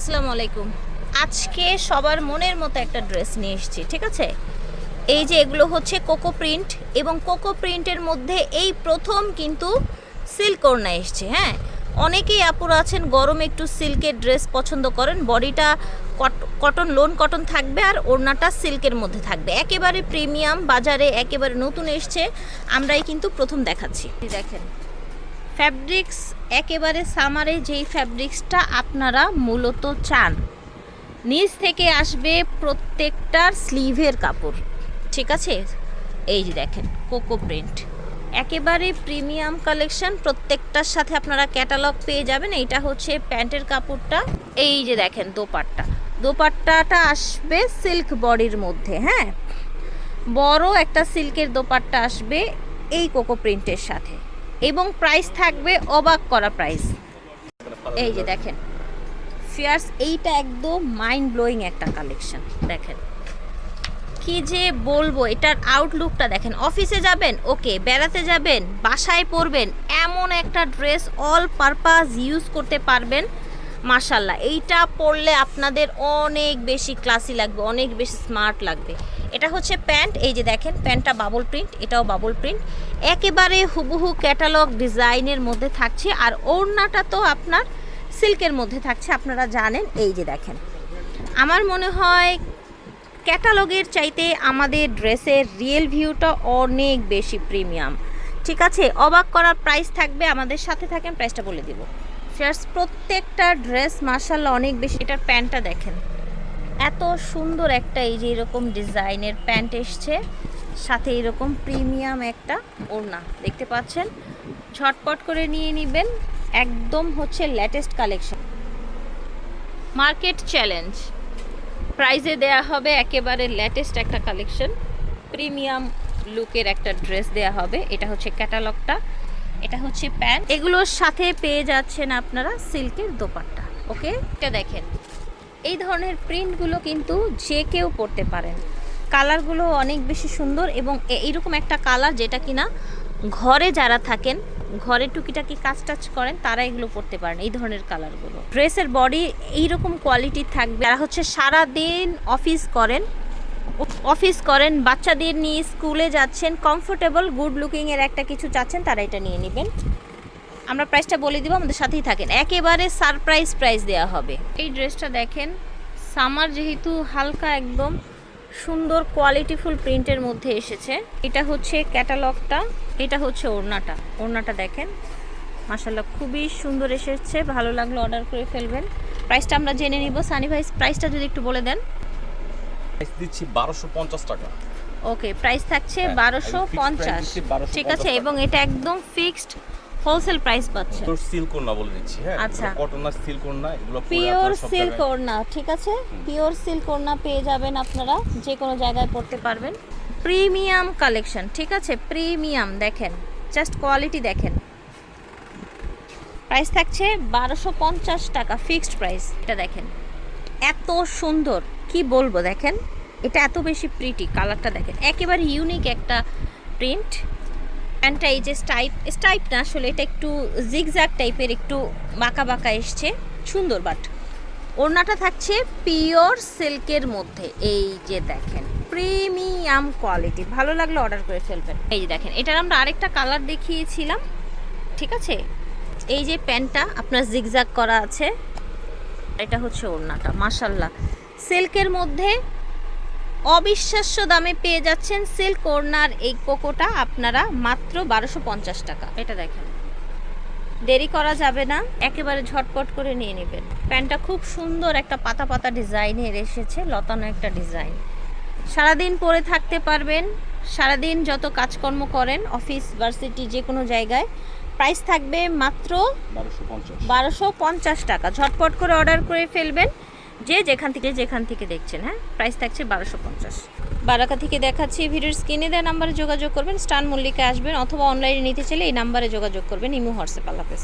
আসসালামু আলাইকুম। আজকে সবার মনের মতো একটা ড্রেস নিয়ে এসেছি, ঠিক আছে। এই যে এগুলো হচ্ছে কোকো প্রিন্ট, এবং কোকো প্রিন্টের মধ্যে এই প্রথম কিন্তু সিল্ক ওড়না এসছে। হ্যাঁ, অনেকেই আপুরা আছেন গরমে একটু সিল্কের ড্রেস পছন্দ করেন, বডিটা কটন, লোন কটন থাকবে আর ওড়নাটা সিল্কের মধ্যে থাকবে, একেবারে প্রিমিয়াম, বাজারে একেবারে নতুন এসছে, আমরাই কিন্তু প্রথম দেখাচ্ছি। দেখেন ফ্যাব্রিক্স, একেবারে সামারে যেই ফ্যাব্রিক্সটা আপনারা মূলত চান, নিচ থেকে আসবে প্রত্যেকটার স্লিভের কাপড়, ঠিক আছে। এই যে দেখেন কোকো প্রিন্ট, একেবারে প্রিমিয়াম কালেকশন, প্রত্যেকটার সাথে আপনারা ক্যাটালগ পেয়ে যাবেন। এইটা হচ্ছে প্যান্টের কাপড়টা। এই যে দেখেন দোপাট্টাটা আসবে সিল্ক বডির মধ্যে। হ্যাঁ, বড় একটা সিল্কের দোপাট্টা আসবে এই কোকো প্রিন্টের সাথে, এবং প্রাইস থাকবে অবাক করা প্রাইস। এই যে দেখেন ফিয়ার্স, এইটা একদম মাইন্ড ব্লোয়িং একটা কালেকশন। দেখেন কি যে বলবো, এটার আউটলুকটা দেখেন। অফিসে যাবেন, ওকে, বেড়াতে যাবেন, বাসায় পরবেন, এমন একটা ড্রেস অল পারপাস ইউজ করতে পারবেন। মাশাল্লাহ, এইটা পরলে আপনাদের অনেক বেশি ক্লাসি লাগবে, অনেক বেশি স্মার্ট লাগবে। এটা হচ্ছে প্যান্ট। এই যে দেখেন প্যান্টটা বাবল প্রিন্ট, এটাও বাবল প্রিন্ট, একেবারে হুবহু ক্যাটালগ ডিজাইনের মধ্যে থাকছে। আর ওড়নাটা তো আপনার সিল্কের মধ্যে থাকছে, আপনারা জানেন। এই যে দেখেন, আমার মনে হয় ক্যাটালগের চাইতে আমাদের ড্রেসের রিয়েল ভিউটা অনেক বেশি প্রিমিয়াম, ঠিক আছে। অবাক করার প্রাইস থাকবে, আমাদের সাথে থাকেন, প্রাইসটা বলে দিব। ফার্স্ট প্রত্যেকটা ড্রেস মাশাআল্লাহ অনেক বেশি। এটার প্যান্টটা দেখেন, এত সুন্দর একটা এই যে এরকম ডিজাইনের প্যান্ট এসছে, সাথে এরকম প্রিমিয়াম একটা ওড়না দেখতে পাচ্ছেন। ঝটপট করে নিয়ে নেবেন, একদম হচ্ছে লেটেস্ট কালেকশন, মার্কেট চ্যালেঞ্জ প্রাইজে দেয়া হবে, একেবারে লেটেস্ট একটা কালেকশন, প্রিমিয়াম লুকের একটা ড্রেস দেয়া হবে। এটা হচ্ছে ক্যাটালগটা, এটা হচ্ছে প্যান্ট, এগুলোর সাথে পেয়ে যাচ্ছেন আপনারা সিল্কের দোপাট্টা। ওকে, এটা দেখেন এই ধরনের প্রিন্টগুলো কিন্তু যে কেউ পরতে পারেন, কালারগুলো অনেক বেশি সুন্দর, এবং এইরকম একটা কালার যেটা কিনা ঘরে যারা থাকেন, ঘরে টুকিটাকি কাজ টাজ করেন, তারা এগুলো পরতে পারেন। এই ধরনের কালারগুলো ড্রেসের বডি এইরকম কোয়ালিটি থাকবে। যারা হচ্ছে সারাদিন অফিস করেন, বাচ্চাদের নিয়ে স্কুলে যাচ্ছেন, কমফোর্টেবল গুড লুকিংয়ের একটা কিছু চাচ্ছেন, তারা এটা নিয়ে নেবেন। আমরা প্রাইসটা বলে দিব, আমাদের সাথেই থাকেন, একেবারে সারপ্রাইজ প্রাইস দেওয়া হবে। এই ড্রেসটা দেখেন, সামার যেহেতু, হালকা একদম সুন্দর কোয়ালিটিফুল প্রিন্টের মধ্যে এসেছে। এটা হচ্ছে ক্যাটালগটা, এটা হচ্ছে ওড়নাটা দেখেন মাশাআল্লাহ খুবই সুন্দর এসেছে। ভালো লাগলো অর্ডার করে ফেলবেন। প্রাইসটা আমরা জেনে নিব। সানি ভাই প্রাইসটা যদি একটু বলে দেন। প্রাইস দিচ্ছি 1250 টাকা। ওকে, প্রাইস থাকছে 1250, ঠিক আছে, এবং এটা একদম ফিক্সড হোলসেল প্রাইস পাচ্ছে। তো সিল্ক ওড়না বলে দিচ্ছি। হ্যাঁ, আচ্ছা, কটন না সিল্ক ওড়না, এগুলো পিওর সিল্ক ওড়না, ঠিক আছে, পিওর সিল্ক ওড়না পেয়ে যাবেন আপনারা, যে কোনো জায়গায় পড়তে পারবেন। প্রিমিয়াম কালেকশন, ঠিক আছে, প্রিমিয়াম। দেখেন জাস্ট কোয়ালিটি দেখেন। প্রাইস থাকছে 1250 টাকা, ফিক্সড প্রাইস। এটা দেখেন এত সুন্দর, কি বলবো, দেখেন এটা এত বেশি প্রিটি, কালারটা দেখেন, একেবারে ইউনিক একটা প্রিন্ট। প্যান্টটা এই যে স্টাইপ না, আসলে এটা একটু জিগজ্যাগ টাইপের, একটু বাঁকা বাঁকা এসছে, সুন্দর। বাট ওড়নাটা থাকছে পিওর সিল্কের মধ্যে। এই যে দেখেন প্রিমিয়াম কোয়ালিটি, ভালো লাগলে অর্ডার করে ফেলবেন। এই যে দেখেন, এটার আমরা আরেকটা কালার দেখিয়েছিলাম, ঠিক আছে। এই যে প্যান্টটা আপনার জিগজ্যাগ করা আছে, এটা হচ্ছে ওড়নাটা। মাশাআল্লাহ, সিল্কের মধ্যে অবিশ্বাস্য দামে পেয়ে যাচ্ছেন সিল্ক ওড়নার এই কোকোটা আপনারা মাত্র 1250 টাকা। এটা দেখেন, দেরি করা যাবে না, একেবারে ঝটপট করে নিয়ে নেবেন। প্যান্টটা খুব সুন্দর একটা পাতা পাতা ডিজাইনের এসেছে, লতানো একটা ডিজাইন। সারাদিন পরে থাকতে পারবেন, সারাদিন যত কাজকর্ম করেন, অফিস ভার্সিটি যে কোনো জায়গায়। প্রাইস থাকবে মাত্র 1250 টাকা। ঝটপট করে অর্ডার করে ফেলবেন, যে যেখান থেকে দেখছেন। হ্যাঁ, প্রাইস থাকছে 1250। বারাকা থেকে দেখাচ্ছি, ভিডিওর স্ক্রিনে দেওয়া নাম্বারে যোগাযোগ করবেন, স্টান মল্লিকা আসবেন, অথবা অনলাইনে নিতে চাইলে এই নাম্বারে যোগাযোগ করবেন, ইমো হোয়াটসঅ্যাপ। আল্লাহ হাফেজ।